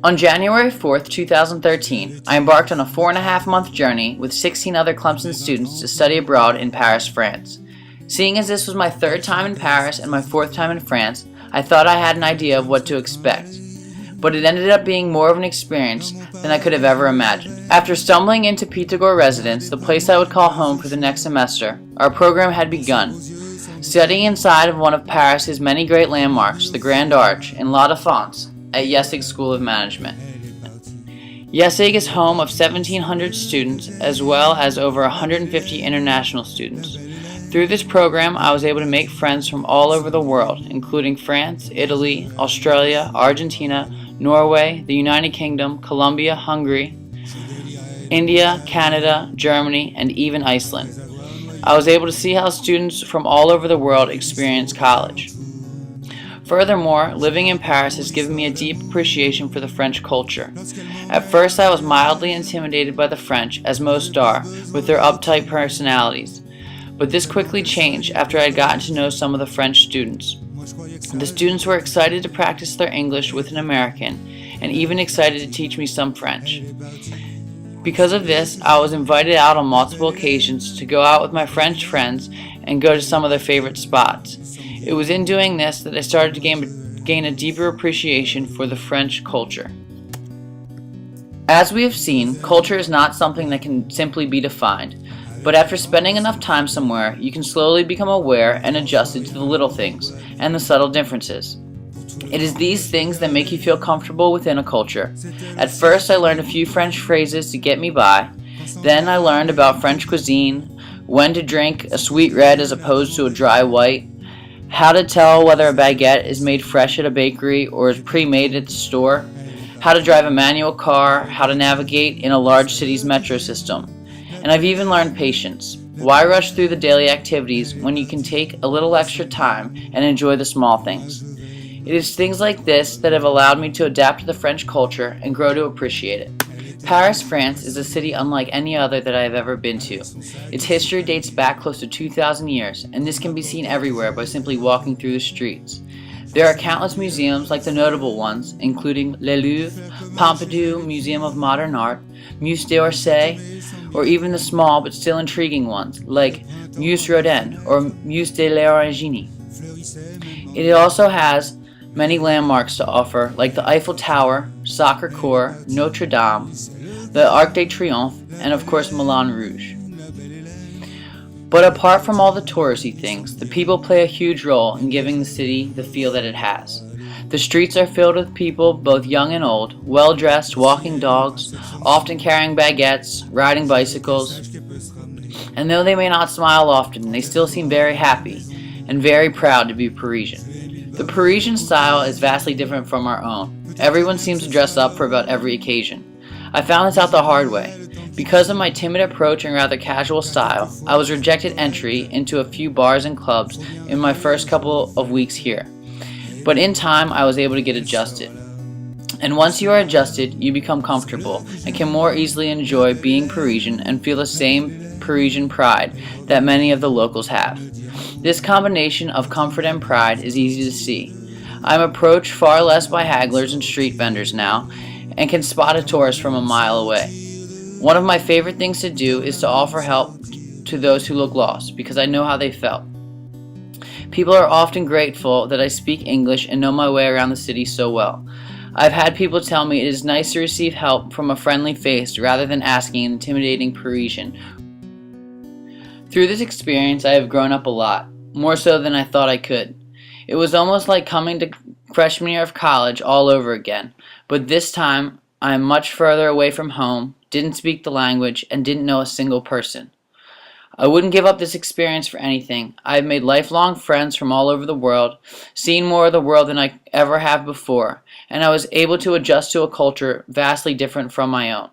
On January 4th, 2013, I embarked on a 4.5-month journey with 16 other Clemson students to study abroad in Paris, France. Seeing as this was my third time in Paris and my fourth time in France, I thought I had an idea of what to expect. But it ended up being more of an experience than I could have ever imagined. After stumbling into Pitagore residence, the place I would call home for the next semester, our program had begun. Studying inside of one of Paris's many great landmarks, the Grand Arch, in La Défense, at Yessig School of Management. Yessig is home of 1,700 students as well as over 150 international students. Through this program, I was able to make friends from all over the world, including France, Italy, Australia, Argentina, Norway, the United Kingdom, Colombia, Hungary, India, Canada, Germany, and even Iceland. I was able to see how students from all over the world experience college. Furthermore, living in Paris has given me a deep appreciation for the French culture. At first, I was mildly intimidated by the French, as most are, with their uptight personalities. But this quickly changed after I had gotten to know some of the French students. The students were excited to practice their English with an American, and even excited to teach me some French. Because of this, I was invited out on multiple occasions to go out with my French friends and go to some of their favorite spots. It was in doing this that I started to gain a deeper appreciation for the French culture. As we have seen, culture is not something that can simply be defined, but after spending enough time somewhere, you can slowly become aware and adjusted to the little things and the subtle differences. It is these things that make you feel comfortable within a culture. At first, I learned a few French phrases to get me by. Then I learned about French cuisine, when to drink a sweet red as opposed to a dry white, how to tell whether a baguette is made fresh at a bakery or is pre-made at the store, how to drive a manual car, how to navigate in a large city's metro system. And I've even learned patience. Why rush through the daily activities when you can take a little extra time and enjoy the small things? It is things like this that have allowed me to adapt to the French culture and grow to appreciate it. Paris, France is a city unlike any other that I have ever been to. Its history dates back close to 2,000 years, and this can be seen everywhere by simply walking through the streets. There are countless museums like the notable ones, including Le Louvre, Pompidou Museum of Modern Art, Musée d'Orsay, or even the small but still intriguing ones like Musée Rodin or Musée de l'Origine. It also has many landmarks to offer, like the Eiffel Tower, Sacré Coeur, Notre Dame, the Arc de Triomphe, and of course Moulin Rouge. But apart from all the touristy things, the people play a huge role in giving the city the feel that it has. The streets are filled with people, both young and old, well-dressed, walking dogs, often carrying baguettes, riding bicycles. And though they may not smile often, they still seem very happy and very proud to be Parisian. The Parisian style is vastly different from our own. Everyone seems to dress up for about every occasion. I found this out the hard way. Because of my timid approach and rather casual style, I was rejected entry into a few bars and clubs in my first couple of weeks here. But in time, I was able to get adjusted. And once you are adjusted, you become comfortable and can more easily enjoy being Parisian and feel the same Parisian pride that many of the locals have. This combination of comfort and pride is easy to see. I'm approached far less by hagglers and street vendors now and can spot a tourist from a mile away. One of my favorite things to do is to offer help to those who look lost because I know how they felt. People are often grateful that I speak English and know my way around the city so well. I've had people tell me it is nice to receive help from a friendly face rather than asking an intimidating Parisian. Through this experience, I have grown up a lot, more so than I thought I could. It was almost like coming to freshman year of college all over again, but this time I am much further away from home, didn't speak the language, and didn't know a single person. I wouldn't give up this experience for anything. I have made lifelong friends from all over the world, seen more of the world than I ever have before, and I was able to adjust to a culture vastly different from my own.